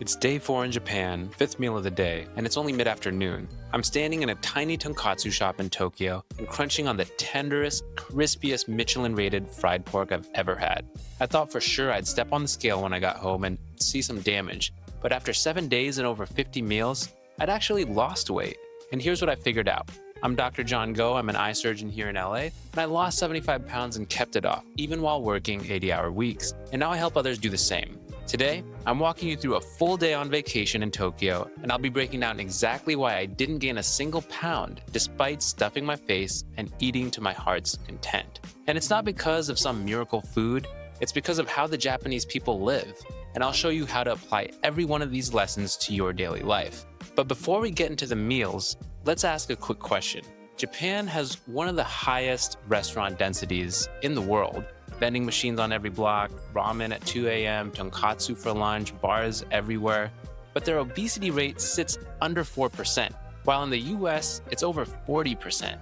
It's day 4 in Japan, 5th meal of the day, and it's only mid-afternoon. I'm standing in a tiny tonkatsu shop in Tokyo and crunching on the tenderest, crispiest Michelin-rated fried pork I've ever had. I thought for sure I'd step on the scale when I got home and see some damage, but after 7 days and over 50 meals, I'd actually lost weight. And here's what I figured out. I'm Dr. Jon Go, I'm an eye surgeon here in LA, and I lost 75 pounds and kept it off, even while working 80-hour weeks. And now I help others do the same. Today, I'm walking you through a full day on vacation in Tokyo, and I'll be breaking down exactly why I didn't gain a single pound despite stuffing my face and eating to my heart's content. And it's not because of some miracle food, it's because of how the Japanese people live. And I'll show you how to apply every one of these lessons to your daily life. But before we get into the meals, let's ask a quick question. Japan has one of the highest restaurant densities in the world. Vending machines on every block, ramen at 2 a.m., tonkatsu for lunch, bars everywhere. But their obesity rate sits under 4%, while in the US, it's over 40%.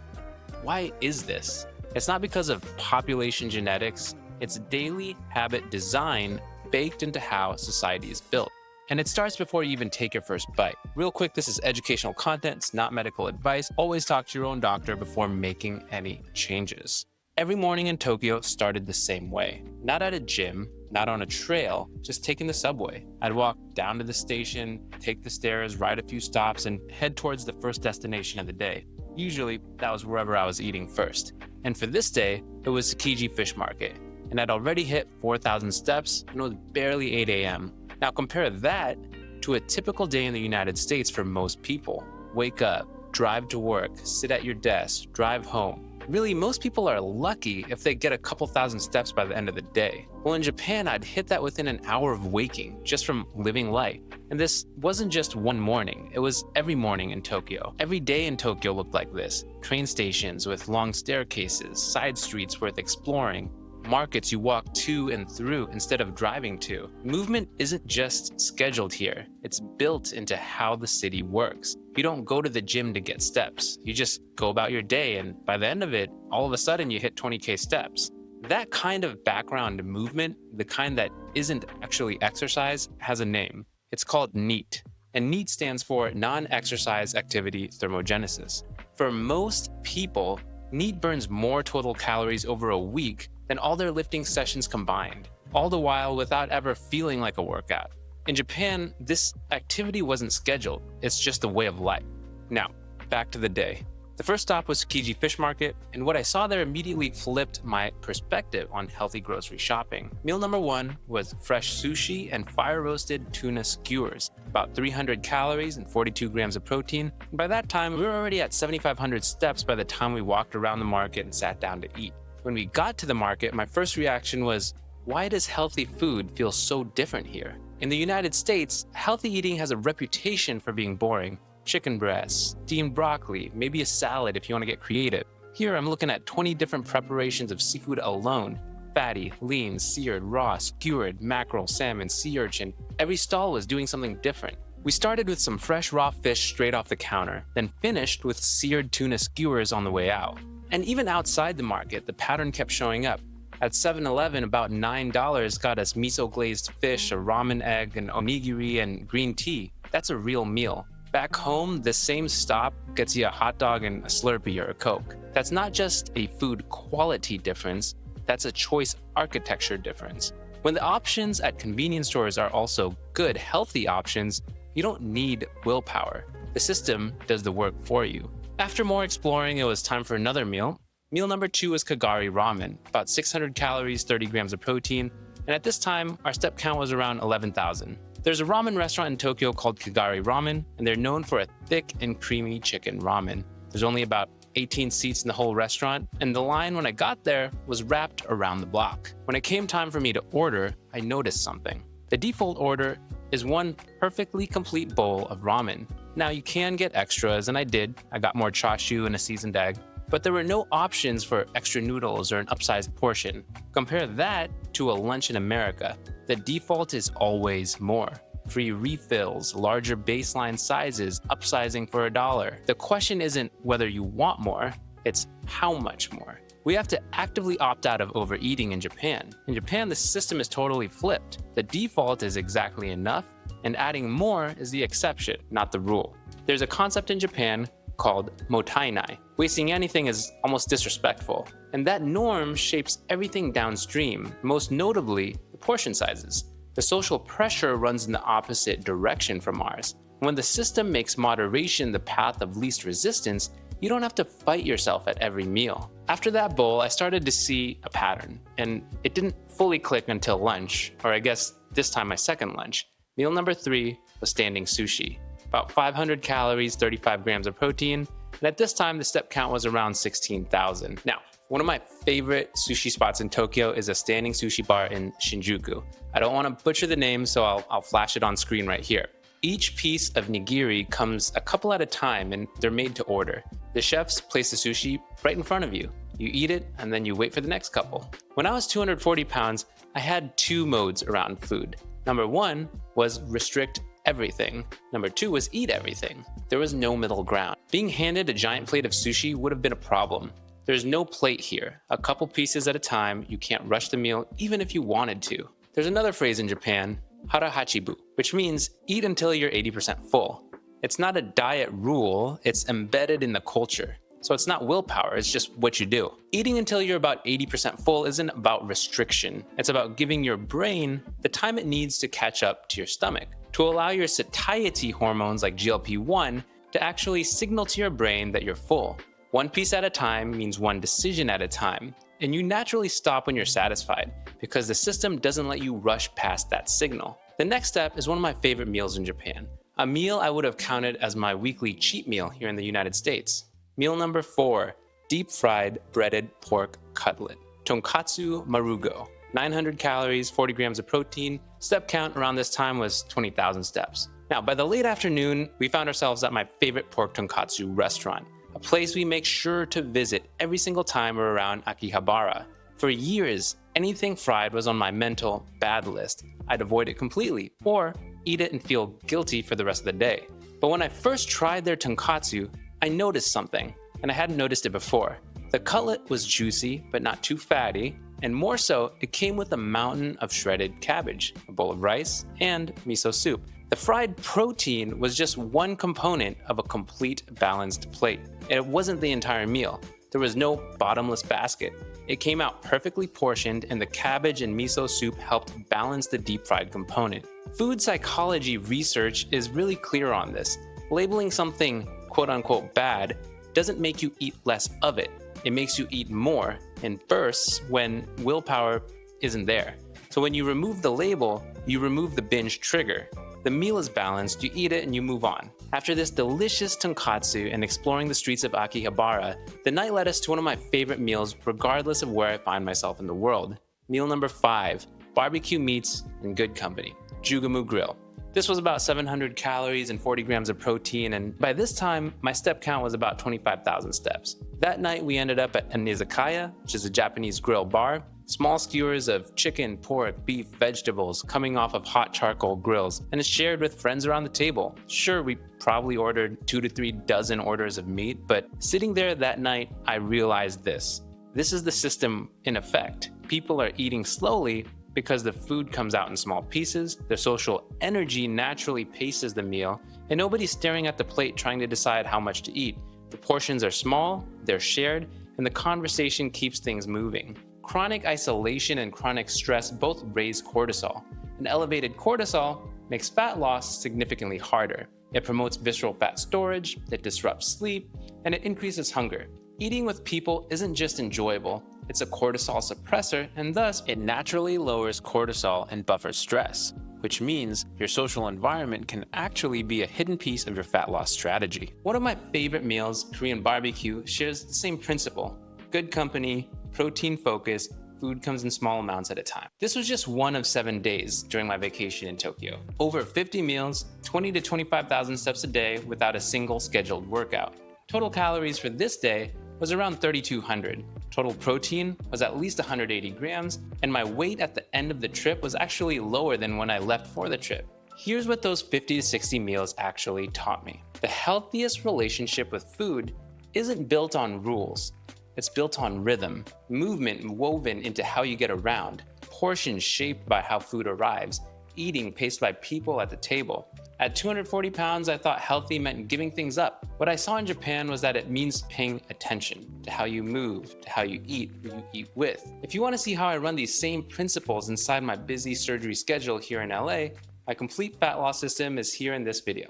Why is this? It's not because of population genetics, it's daily habit design baked into how society is built. And it starts before you even take your first bite. Real quick, this is educational content, it's not medical advice. Always talk to your own doctor before making any changes. Every morning in Tokyo started the same way. Not at a gym, not on a trail, just taking the subway. I'd walk down to the station, take the stairs, ride a few stops, and head towards the first destination of the day. Usually, that was wherever I was eating first. And for this day, it was Tsukiji Fish Market. And I'd already hit 4,000 steps, and it was barely 8 a.m. Now compare that to a typical day in the United States for most people. Wake up, drive to work, sit at your desk, drive home. Really, most people are lucky if they get a couple thousand steps by the end of the day. Well, in Japan, I'd hit that within an hour of waking, just from living life. And this wasn't just one morning, it was every morning in Tokyo. Every day in Tokyo looked like this. Train stations with long staircases, side streets worth exploring, markets you walk to and through instead of driving to. Movement isn't just scheduled here, it's built into how the city works. You don't go to the gym to get steps, you just go about your day, and by the end of it, all of a sudden you hit 20K steps. That kind of background movement, the kind that isn't actually exercise, has a name. It's called NEAT. And NEAT stands for non-exercise activity thermogenesis. For most people, NEAT burns more total calories over a week than all their lifting sessions combined, all the while without ever feeling like a workout. In Japan, this activity wasn't scheduled, it's just a way of life. Now, back to the day. The first stop was Tsukiji Fish Market, and what I saw there immediately flipped my perspective on healthy grocery shopping. Meal number 1 was fresh sushi and fire-roasted tuna skewers, about 300 calories and 42 grams of protein. And by that time, we were already at 7,500 steps by the time we walked around the market and sat down to eat. When we got to the market, my first reaction was, why does healthy food feel so different here? In the United States, healthy eating has a reputation for being boring. Chicken breasts, steamed broccoli, maybe a salad if you want to get creative. Here I'm looking at 20 different preparations of seafood alone. Fatty, lean, seared, raw, skewered, mackerel, salmon, sea urchin. Every stall was doing something different. We started with some fresh raw fish straight off the counter, then finished with seared tuna skewers on the way out. And even outside the market, the pattern kept showing up. At 7-Eleven, about $9 got us miso glazed fish, a ramen egg, an onigiri, and green tea. That's a real meal. Back home, the same stop gets you a hot dog and a Slurpee or a Coke. That's not just a food quality difference, that's a choice architecture difference. When the options at convenience stores are also good, healthy options, you don't need willpower. The system does the work for you. After more exploring, it was time for another meal. Meal number 2 was Kagari ramen, about 600 calories, 30 grams of protein, and at this time, our step count was around 11,000. There's a ramen restaurant in Tokyo called Kagari Ramen, and they're known for a thick and creamy chicken ramen. There's only about 18 seats in the whole restaurant, and the line when I got there was wrapped around the block. When it came time for me to order, I noticed something. The default order is one perfectly complete bowl of ramen. Now you can get extras, and I did. I got more chashu and a seasoned egg, but there were no options for extra noodles or an upsized portion. Compare that to a lunch in America. The default is always more. Free refills, larger baseline sizes, upsizing for $1. The question isn't whether you want more, it's how much more. We have to actively opt out of overeating in Japan. In Japan, the system is totally flipped. The default is exactly enough, and adding more is the exception, not the rule. There's a concept in Japan called mottainai. Wasting anything is almost disrespectful, and that norm shapes everything downstream, most notably the portion sizes. The social pressure runs in the opposite direction from ours. When the system makes moderation the path of least resistance, you don't have to fight yourself at every meal. After that bowl, I started to see a pattern, and it didn't fully click until lunch, or I guess this time my second lunch. Meal number 3 was standing sushi. About 500 calories, 35 grams of protein, and at this time the step count was around 16,000. Now, one of my favorite sushi spots in Tokyo is a standing sushi bar in Shinjuku. I don't want to butcher the name, so I'll flash it on screen right here. Each piece of nigiri comes a couple at a time and they're made to order. The chefs place the sushi right in front of you. You eat it and then you wait for the next couple. When I was 240 pounds, I had 2 modes around food. Number 1 was restrict everything. Number 2 was eat everything. There was no middle ground. Being handed a giant plate of sushi would have been a problem. There's no plate here. A couple pieces at a time, you can't rush the meal even if you wanted to. There's another phrase in Japan, harahachibu, which means eat until you're 80% full. It's not a diet rule, it's embedded in the culture. So it's not willpower, it's just what you do. Eating until you're about 80% full isn't about restriction. It's about giving your brain the time it needs to catch up to your stomach, to allow your satiety hormones like GLP-1 to actually signal to your brain that you're full. One piece at a time means one decision at a time, and you naturally stop when you're satisfied because the system doesn't let you rush past that signal. The next step is one of my favorite meals in Japan, a meal I would have counted as my weekly cheat meal here in the United States. Meal number 4, deep fried breaded pork cutlet, tonkatsu marugo. 900 calories, 40 grams of protein. Step count around this time was 20,000 steps. Now, by the late afternoon, we found ourselves at my favorite pork tonkatsu restaurant, a place we make sure to visit every single time we're around Akihabara. For years, anything fried was on my mental bad list. I'd avoid it completely, or eat it and feel guilty for the rest of the day. But when I first tried their tonkatsu, I noticed something, and I hadn't noticed it before. The cutlet was juicy, but not too fatty, and more so, it came with a mountain of shredded cabbage, a bowl of rice, and miso soup. The fried protein was just one component of a complete balanced plate. It wasn't the entire meal. There was no bottomless basket. It came out perfectly portioned, and the cabbage and miso soup helped balance the deep fried component. Food psychology research is really clear on this. Labeling something quote unquote bad doesn't make you eat less of it. It makes you eat more in bursts when willpower isn't there. So when you remove the label, you remove the binge trigger. The meal is balanced, you eat it and you move on. After this delicious tonkatsu and exploring the streets of Akihabara, the night led us to one of my favorite meals regardless of where I find myself in the world. Meal number 5, barbecue meats and good company, Jugamu Grill. This was about 700 calories and 40 grams of protein, and by this time, my step count was about 25,000 steps. That night, we ended up at an izakaya, which is a Japanese grill bar. Small skewers of chicken, pork, beef, vegetables coming off of hot charcoal grills, and it's shared with friends around the table. Sure, we probably ordered 2 to 3 dozen orders of meat, but sitting there that night, I realized this. This is the system in effect. People are eating slowly because the food comes out in small pieces, their social energy naturally paces the meal, and nobody's staring at the plate trying to decide how much to eat. The portions are small, they're shared, and the conversation keeps things moving. Chronic isolation and chronic stress both raise cortisol, and elevated cortisol makes fat loss significantly harder. It promotes visceral fat storage, it disrupts sleep, and it increases hunger. Eating with people isn't just enjoyable, it's a cortisol suppressor, and thus it naturally lowers cortisol and buffers stress, which means your social environment can actually be a hidden piece of your fat loss strategy. One of my favorite meals, Korean barbecue, shares the same principle. Good company, protein focus, food comes in small amounts at a time. This was just one of 7 days during my vacation in Tokyo. Over 50 meals, 20 to 25,000 steps a day without a single scheduled workout. Total calories for this day was around 3,200. Total protein was at least 180 grams, and my weight at the end of the trip was actually lower than when I left for the trip. Here's what those 50 to 60 meals actually taught me. The healthiest relationship with food isn't built on rules. It's built on rhythm, movement woven into how you get around, portions shaped by how food arrives, eating paced by people at the table. At 240 pounds, I thought healthy meant giving things up. What I saw in Japan was that it means paying attention to how you move, to how you eat, who you eat with. If you want to see how I run these same principles inside my busy surgery schedule here in LA, my complete fat loss system is here in this video.